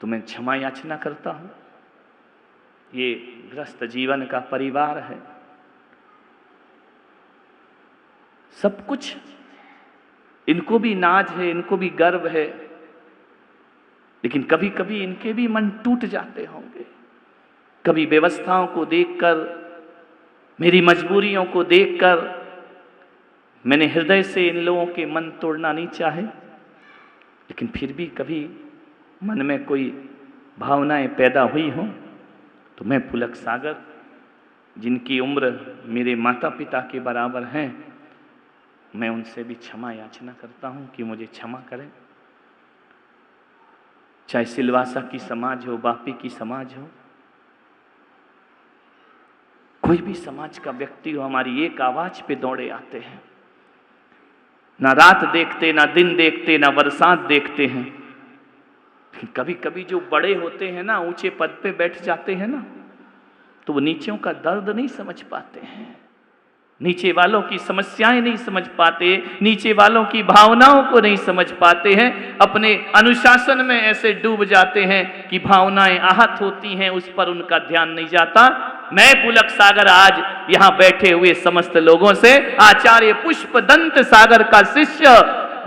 तो मैं क्षमा याचना करता हूं। ये ग्रस्त जीवन का परिवार है, सब कुछ इनको भी नाज है, इनको भी गर्व है, लेकिन कभी कभी इनके भी मन टूट जाते होंगे। कभी व्यवस्थाओं को देखकर, मेरी मजबूरियों को देखकर मैंने हृदय से इन लोगों के मन तोड़ना नहीं चाहे, लेकिन फिर भी कभी मन में कोई भावनाएं पैदा हुई हों तो मैं पुलक सागर, जिनकी उम्र मेरे माता पिता के बराबर हैं, मैं उनसे भी क्षमा याचना करता हूं कि मुझे क्षमा करें। चाहे सिलवासा की समाज हो, बापी की समाज हो, कोई भी समाज का व्यक्ति हो, हमारी एक आवाज पे दौड़े आते हैं। ना रात देखते, ना दिन देखते, ना बरसात देखते हैं। कभी कभी जो बड़े होते हैं ना, ऊंचे पद पे बैठ जाते हैं ना, तो वो नीचों का दर्द नहीं समझ पाते हैं, नीचे वालों की समस्याएं नहीं समझ पाते, नीचे वालों की भावनाओं को नहीं समझ पाते हैं। अपने अनुशासन में ऐसे डूब जाते हैं कि भावनाएं आहत होती हैं, उस पर उनका ध्यान नहीं जाता। मैं पुलक सागर आज यहां बैठे हुए समस्त लोगों से, आचार्य पुष्प दंत सागर का शिष्य,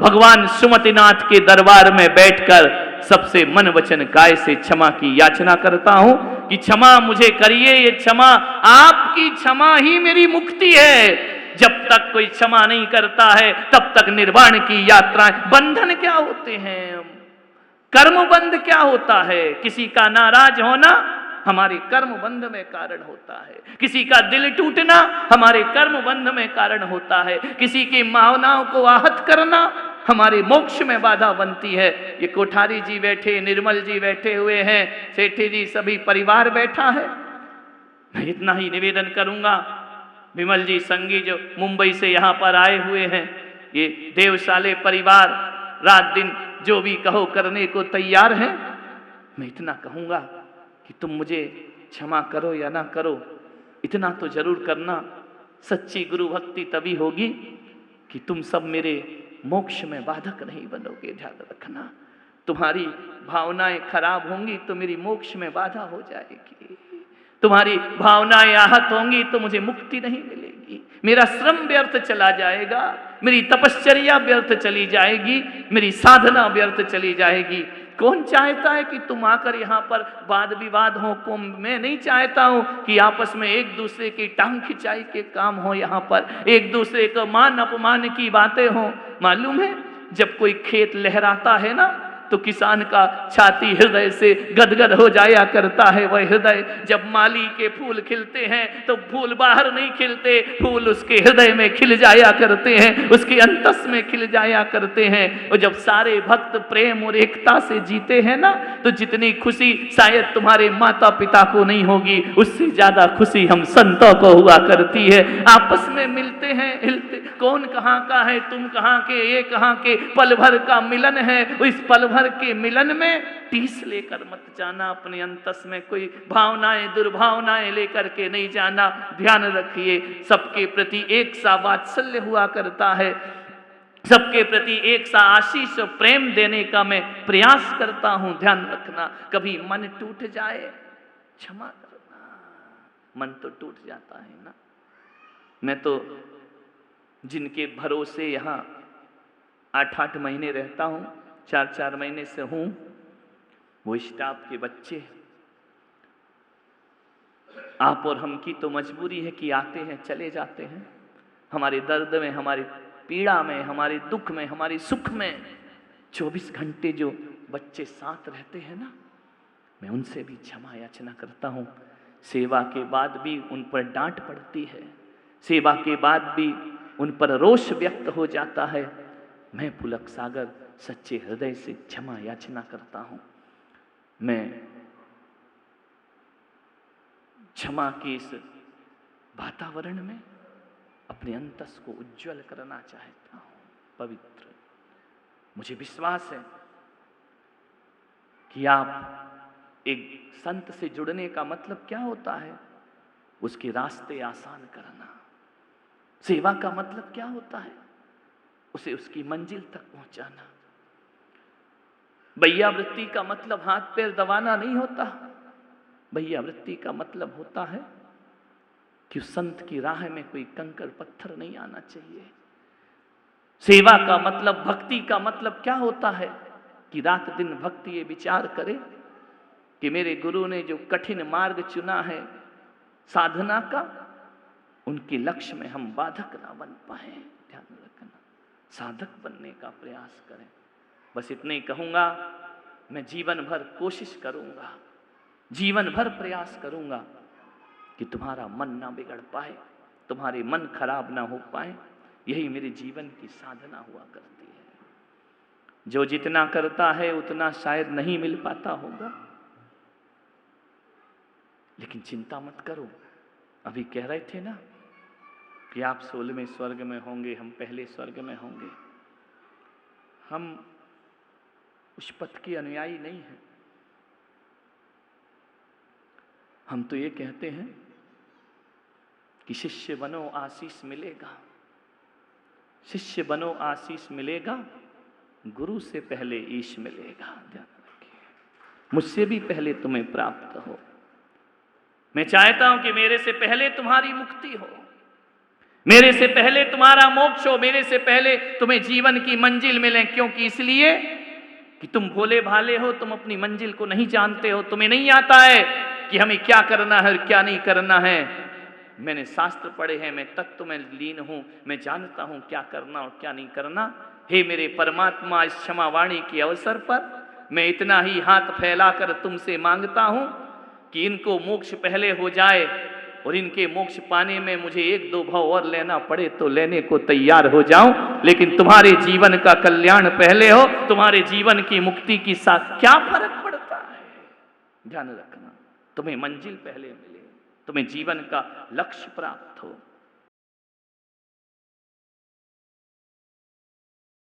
भगवान सुमतिनाथ के दरबार में बैठकर सबसे मन वचन काय से क्षमा की याचना करता हूं कि क्षमा मुझे करिए। ये क्षमा, आपकी क्षमा ही मेरी मुक्ति है। जब तक कोई क्षमा नहीं करता है तब तक निर्वाण की यात्राएं, बंधन क्या होते हैं, कर्म बंध क्या होता है। किसी का नाराज होना हमारे कर्म बंध में कारण होता है, किसी का दिल टूटना हमारे कर्म बंध में कारण होता है, किसी की भावनाओं को आहत करना हमारे मोक्ष में बाधा बनती है। ये कोठारी जी बैठे, निर्मल जी बैठे हुए हैं, सेठी जी, सभी परिवार बैठा है। मैं इतना ही निवेदन करूंगा, विमल जी संगी जो मुंबई से यहाँ पर आए हुए हैं, ये देवशाले परिवार रात दिन जो भी कहो करने को तैयार है। मैं इतना कहूंगा कि तुम मुझे क्षमा करो या ना करो, इतना तो जरूर करना। सच्ची गुरु भक्ति तभी होगी कि तुम सब मेरे मोक्ष में बाधक नहीं बनोगे। ध्यान रखना, तुम्हारी भावनाएं खराब होंगी तो मेरी मोक्ष में बाधा हो जाएगी, तुम्हारी भावनाएं आहत होंगी तो मुझे मुक्ति नहीं मिलेगी, मेरा श्रम व्यर्थ चला जाएगा, मेरी तपश्चर्या व्यर्थ चली जाएगी, मेरी साधना व्यर्थ चली जाएगी। कौन चाहता है कि तुम आकर यहाँ पर वाद विवाद हो? मैं नहीं चाहता हूं कि आपस में एक दूसरे की टांग खिंचाई के काम हो, यहाँ पर एक दूसरे को मान अपमान की बातें हो। मालूम है, जब कोई खेत लहराता है ना तो किसान का छाती हृदय से गदगद हो जाया करता है। वह हृदय, जब माली के फूल खिलते हैं तो फूल बाहर नहीं खिलते, फूल उसके हृदय में खिल जाया करते हैं, उसके अंतस में खिल जाया करते हैं। और जब सारे भक्त प्रेम और एकता से जीते हैं ना, तो जितनी खुशी शायद तुम्हारे माता पिता को नहीं होगी, उससे ज्यादा खुशी हम संतों को हुआ करती है। आपस में मिलते हैं, हिलते, कौन कहाँ का है, तुम कहाँ के, ये कहाँ के, पल भर का मिलन है। इस पल भर के मिलन में टीस लेकर मत जाना, अपने अंतस में कोई भावनाएं दुर्भावनाएं लेकर के नहीं जाना। ध्यान रखिए, सबके प्रति एक सा वात्सल्य हुआ करता है, सबके प्रति एक सा आशीष और प्रेम देने का मैं प्रयास करता हूं। ध्यान रखना, कभी मन टूट जाए क्षमा करना। मन तो टूट जाता है ना। मैं तो जिनके भरोसे यहाँ 8-8 महीने रहता हूँ, 4-4 महीने से हूँ, वो स्टाफ के बच्चे, आप और हम की तो मजबूरी है कि आते हैं चले जाते हैं। हमारे दर्द में, हमारी पीड़ा में, हमारे दुख में, हमारे सुख में 24 घंटे जो बच्चे साथ रहते हैं ना, मैं उनसे भी क्षमा याचना करता हूँ। सेवा के बाद भी उन पर डांट पड़ती है, सेवा के बाद भी उन पर रोष व्यक्त हो जाता है। मैं पुलक सागर सच्चे हृदय से क्षमा याचना करता हूं। मैं क्षमा के इस वातावरण में अपने अंतस को उज्जवल करना चाहता हूं, पवित्र। मुझे विश्वास है कि आप एक संत से जुड़ने का मतलब क्या होता है? उसके रास्ते आसान करना। सेवा का मतलब क्या होता है? उसे उसकी मंजिल तक पहुंचाना। भैया वृत्ति का मतलब हाथ पैर दबाना नहीं होता। भैया वृत्ति का मतलब होता है कि उस संत की राह में कोई कंकड़ पत्थर नहीं आना चाहिए। सेवा का मतलब, भक्ति का मतलब क्या होता है कि रात दिन भक्ति ये विचार करे कि मेरे गुरु ने जो कठिन मार्ग चुना है साधना का, उनके लक्ष्य में हम बाधक ना बन पाए। ध्यान रखना, साधक बनने का प्रयास करें। बस इतने ही कहूंगा। मैं जीवन भर कोशिश करूंगा, जीवन भर प्रयास करूंगा कि तुम्हारा मन ना बिगड़ पाए, तुम्हारे मन खराब ना हो पाए। यही मेरे जीवन की साधना हुआ करती है। जो जितना करता है उतना शायद नहीं मिल पाता होगा, लेकिन चिंता मत करो। अभी कह रहे थे ना कि आप 16वें स्वर्ग में होंगे, हम पहले स्वर्ग में होंगे। हम उस पथ के अनुयायी नहीं हैं। हम तो ये कहते हैं कि शिष्य बनो आशीष मिलेगा, शिष्य बनो आशीष मिलेगा, गुरु से पहले ईश मिलेगा। ध्यान रखिए, मुझसे भी पहले तुम्हें प्राप्त हो। मैं चाहता हूं कि मेरे से पहले तुम्हारी मुक्ति हो, मेरे से पहले तुम्हारा मोक्ष हो, मेरे से पहले तुम्हें जीवन की मंजिल मिले। क्योंकि इसलिए कि तुम भोले भाले हो, तुम अपनी मंजिल को नहीं जानते हो। तुम्हें नहीं आता है कि हमें क्या करना है और क्या नहीं करना है। मैंने शास्त्र पढ़े हैं, मैं तत्व में लीन हूं, मैं जानता हूं क्या करना और क्या नहीं करना। हे मेरे परमात्मा, इस क्षमा वाणी के अवसर पर मैं इतना ही हाथ फैलाकर तुमसे मांगता हूं कि इनको मोक्ष पहले हो जाए, और इनके मोक्ष पाने में मुझे 1-2 भाव और लेना पड़े तो लेने को तैयार हो जाऊं, लेकिन तुम्हारे जीवन का कल्याण पहले हो, तुम्हारे जीवन की मुक्ति की साथ क्या फर्क पड़ता है। ध्यान रखना, तुम्हें मंजिल पहले मिले, तुम्हें जीवन का लक्ष्य प्राप्त हो।